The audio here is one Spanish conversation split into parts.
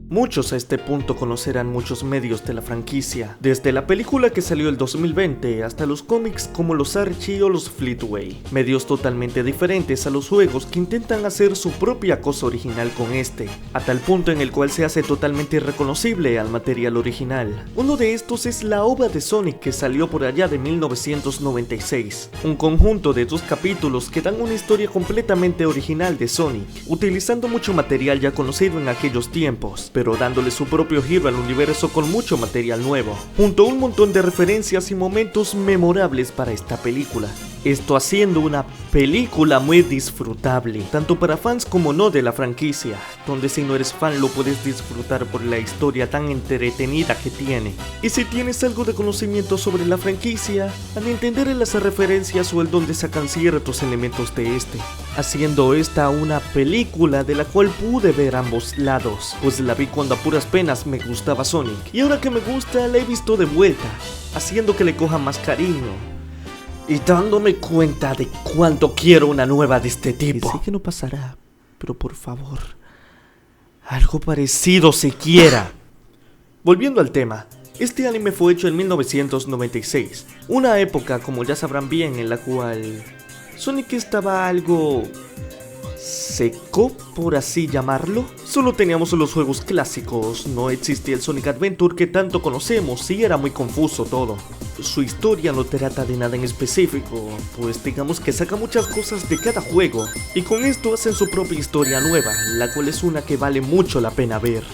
Muchos a este punto conocerán muchos medios de la franquicia, desde la película que salió el 2020 hasta los cómics como los Archie o los Fleetway, medios totalmente diferentes a los juegos que intentan hacer su propia cosa original con este, a tal punto en el cual se hace totalmente irreconocible al material original. Uno de estos es la OVA de Sonic que salió por allá de 1996, un conjunto de 2 capítulos que dan una historia completamente original de Sonic, utilizando mucho material ya conocido en aquellos tiempos, pero dándole su propio giro al universo con mucho material nuevo, junto a un montón de referencias y momentos memorables para esta película. Esto haciendo una película muy disfrutable, tanto para fans como no de la franquicia, donde si no eres fan lo puedes disfrutar por la historia tan entretenida que tiene. Y si tienes algo de conocimiento sobre la franquicia, al entender las referencias o el dónde sacan ciertos elementos de este, haciendo esta una película de la cual pude ver ambos lados, pues la vi cuando a puras penas me gustaba Sonic, y ahora que me gusta la he visto de vuelta, haciendo que le coja más cariño y dándome cuenta de cuánto quiero una nueva de este tipo. Sé que no pasará, pero por favor, algo parecido siquiera. Volviendo al tema, este anime fue hecho en 1996, una época, como ya sabrán bien, en la cual Sonic estaba algo seco, por así llamarlo. Solo teníamos los juegos clásicos, no existía el Sonic Adventure que tanto conocemos y era muy confuso todo. Su historia no trata de nada en específico, pues digamos que saca muchas cosas de cada juego, y con esto hacen su propia historia nueva, la cual es una que vale mucho la pena ver.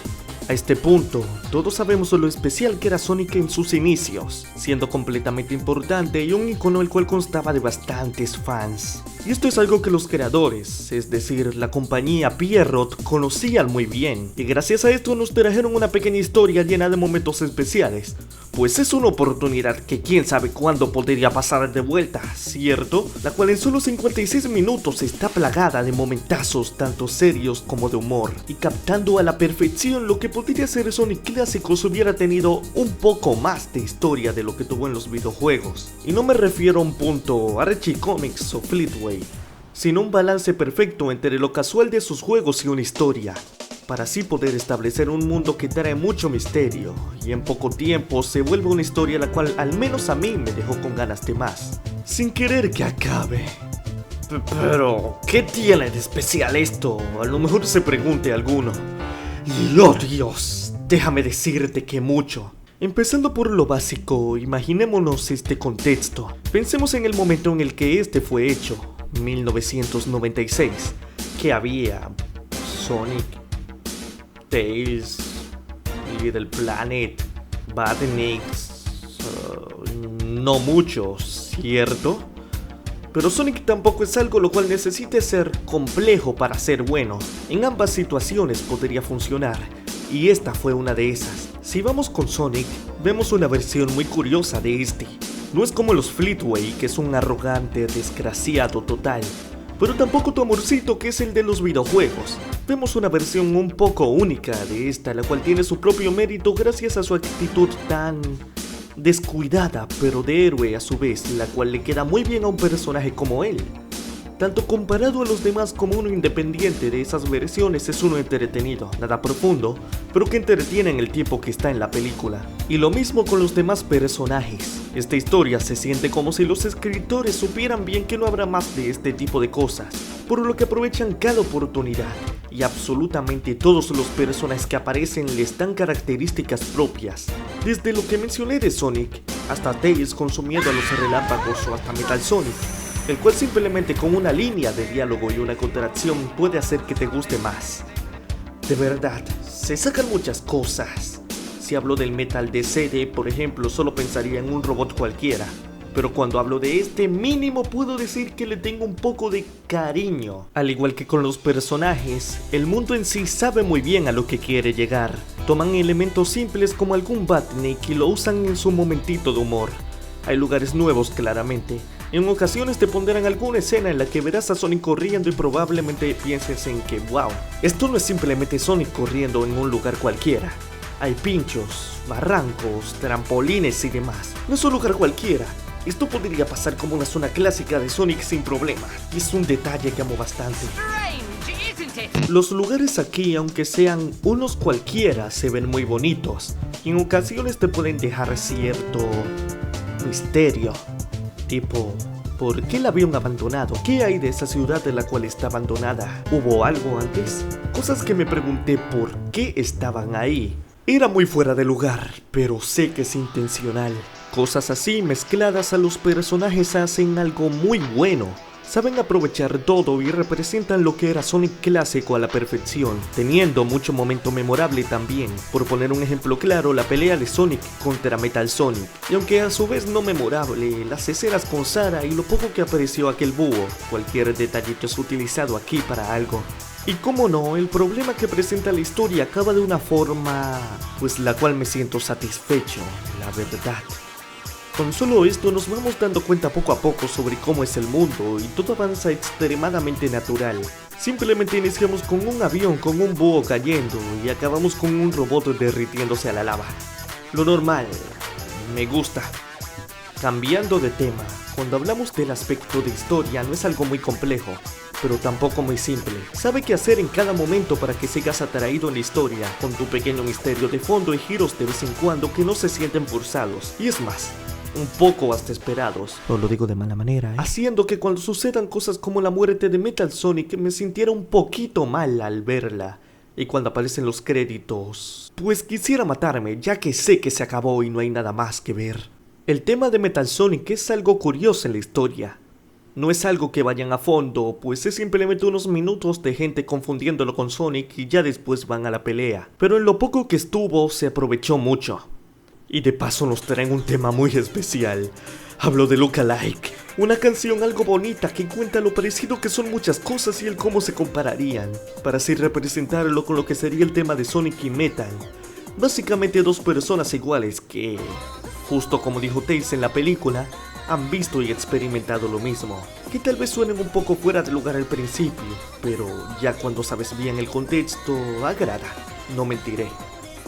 A este punto, todos sabemos lo especial que era Sonic en sus inicios, siendo completamente importante y un icono el cual constaba de bastantes fans. Y esto es algo que los creadores, es decir, la compañía Pierrot, conocían muy bien, y gracias a esto nos trajeron una pequeña historia llena de momentos especiales, pues es una oportunidad que quién sabe cuándo podría pasar de vuelta, ¿cierto? La cual en solo 56 minutos está plagada de momentazos tanto serios como de humor, y captando a la perfección lo que podría ser Sonic clásico si hubiera tenido un poco más de historia de lo que tuvo en los videojuegos. Y no me refiero a un punto Archie Comics o Fleetway, sino un balance perfecto entre lo casual de sus juegos y una historia, para así poder establecer un mundo que trae mucho misterio, y en poco tiempo se vuelve una historia la cual al menos a mí me dejó con ganas de más, sin querer que acabe. Pero, ¿qué tiene de especial esto? A lo mejor se pregunte alguno. Y oh Dios, déjame decirte que mucho. Empezando por lo básico, imaginémonos este contexto. Pensemos en el momento en el que este fue hecho, 1996, que había Sonic, Tails, Little Planet, Badniks, no muchos, ¿cierto? Pero Sonic tampoco es algo lo cual necesite ser complejo para ser bueno. En ambas situaciones podría funcionar, y esta fue una de esas. Si vamos con Sonic, vemos una versión muy curiosa de este. No es como los Fleetway, que es un arrogante desgraciado total, pero tampoco tu amorcito, que es el de los videojuegos. Vemos una versión un poco única de esta, la cual tiene su propio mérito gracias a su actitud tan descuidada, pero de héroe a su vez, la cual le queda muy bien a un personaje como él. Tanto comparado a los demás como uno independiente de esas versiones, es uno entretenido, nada profundo, pero que entretiene en el tiempo que está en la película. Y lo mismo con los demás personajes. Esta historia se siente como si los escritores supieran bien que no habrá más de este tipo de cosas, por lo que aprovechan cada oportunidad, y absolutamente todos los personajes que aparecen les dan características propias, desde lo que mencioné de Sonic, hasta Tails con su miedo a los relámpagos, o hasta Metal Sonic, el cual simplemente con una línea de diálogo y una contracción puede hacer que te guste más. De verdad, se sacan muchas cosas. Si hablo del Metal de CD, por ejemplo, solo pensaría en un robot cualquiera, pero cuando hablo de este, mínimo puedo decir que le tengo un poco de cariño. Al igual que con los personajes, el mundo en sí sabe muy bien a lo que quiere llegar. Toman elementos simples como algún Badnik y lo usan en su momentito de humor. Hay lugares nuevos claramente. En ocasiones te pondrán alguna escena en la que verás a Sonic corriendo y probablemente pienses en que wow, esto no es simplemente Sonic corriendo en un lugar cualquiera. Hay pinchos, barrancos, trampolines y demás. No es un lugar cualquiera. Esto podría pasar como una zona clásica de Sonic sin problema, y es un detalle que amo bastante. Strange, isn't it? Los lugares aquí, aunque sean unos cualquiera, se ven muy bonitos y en ocasiones te pueden dejar cierto misterio, tipo, ¿por qué el avión abandonado? ¿Qué hay de esa ciudad de la cual está abandonada? ¿Hubo algo antes? Cosas que me pregunté por qué estaban ahí. Era muy fuera de lugar, pero sé que es intencional. Cosas así mezcladas a los personajes hacen algo muy bueno. Saben aprovechar todo y representan lo que era Sonic clásico a la perfección, teniendo mucho momento memorable también. Por poner un ejemplo claro, la pelea de Sonic contra Metal Sonic. Y aunque a su vez no memorable, las escenas con Sara y lo poco que apareció aquel búho, cualquier detallito es utilizado aquí para algo. Y como no, el problema que presenta la historia acaba de una forma, pues la cual me siento satisfecho, la verdad. Con solo esto nos vamos dando cuenta poco a poco sobre cómo es el mundo y todo avanza extremadamente natural. Simplemente iniciamos con un avión con un búho cayendo y acabamos con un robot derritiéndose a la lava. Lo normal, me gusta. Cambiando de tema, cuando hablamos del aspecto de historia no es algo muy complejo, pero tampoco muy simple. Sabe qué hacer en cada momento para que sigas atraído en la historia, con tu pequeño misterio de fondo y giros de vez en cuando que no se sienten forzados. Y es más, un poco hasta esperados. No lo digo de mala manera, haciendo que cuando sucedan cosas como la muerte de Metal Sonic me sintiera un poquito mal al verla. Y cuando aparecen los créditos, pues quisiera matarme, ya que sé que se acabó y no hay nada más que ver. El tema de Metal Sonic es algo curioso en la historia. No es algo que vayan a fondo, pues es simplemente unos minutos de gente confundiéndolo con Sonic y ya después van a la pelea. Pero en lo poco que estuvo se aprovechó mucho. Y de paso nos traen un tema muy especial. Hablo de Look-alike, una canción algo bonita que cuenta lo parecido que son muchas cosas y el cómo se compararían, para así representarlo con lo que sería el tema de Sonic y Metal. Básicamente dos personas iguales que, justo como dijo Tails en la película, han visto y experimentado lo mismo, que tal vez suenen un poco fuera de lugar al principio, pero ya cuando sabes bien el contexto, agrada, no mentiré.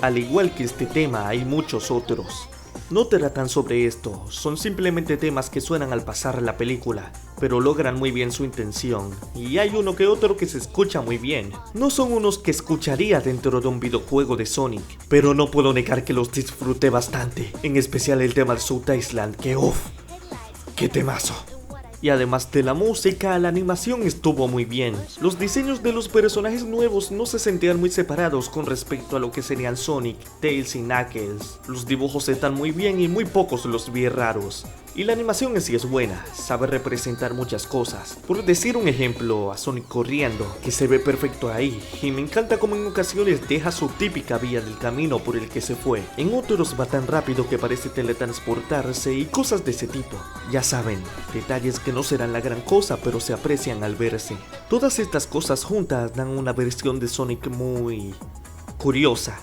Al igual que este tema, hay muchos otros. No tratan sobre esto, son simplemente temas que suenan al pasar la película, pero logran muy bien su intención, y hay uno que otro que se escucha muy bien. No son unos que escucharía dentro de un videojuego de Sonic, pero no puedo negar que los disfruté bastante, en especial el tema de South Island, que uff, qué temazo. Y además de la música, la animación estuvo muy bien. Los diseños de los personajes nuevos no se sentían muy separados con respecto a lo que serían Sonic, Tails y Knuckles. Los dibujos están muy bien y muy pocos los vi raros. Y la animación en sí es buena, sabe representar muchas cosas. Por decir un ejemplo, a Sonic corriendo, que se ve perfecto ahí, y me encanta como en ocasiones deja su típica vía del camino por el que se fue. En otros va tan rápido que parece teletransportarse y cosas de ese tipo. Ya saben, detalles que no serán la gran cosa, pero se aprecian al verse. Todas estas cosas juntas dan una versión de Sonic muy curiosa.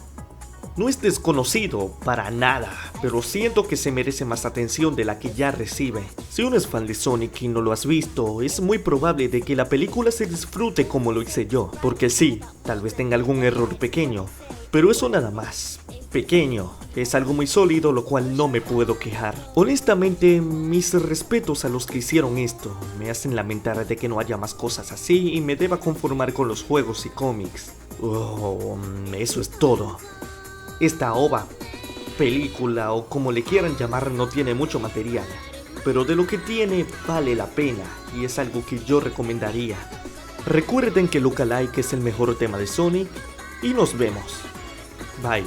No es desconocido, para nada, pero siento que se merece más atención de la que ya recibe. Si uno es fan de Sonic y no lo has visto, es muy probable de que la película se disfrute como lo hice yo, porque sí, tal vez tenga algún error pequeño, pero eso nada más. Pequeño, es algo muy sólido, lo cual no me puedo quejar. Honestamente, mis respetos a los que hicieron esto, me hacen lamentar de que no haya más cosas así y me deba conformar con los juegos y cómics. Eso es todo. Esta ova, película o como le quieran llamar no tiene mucho material, pero de lo que tiene vale la pena y es algo que yo recomendaría. Recuerden que Look-alike es el mejor tema de Sonic y nos vemos. Bye.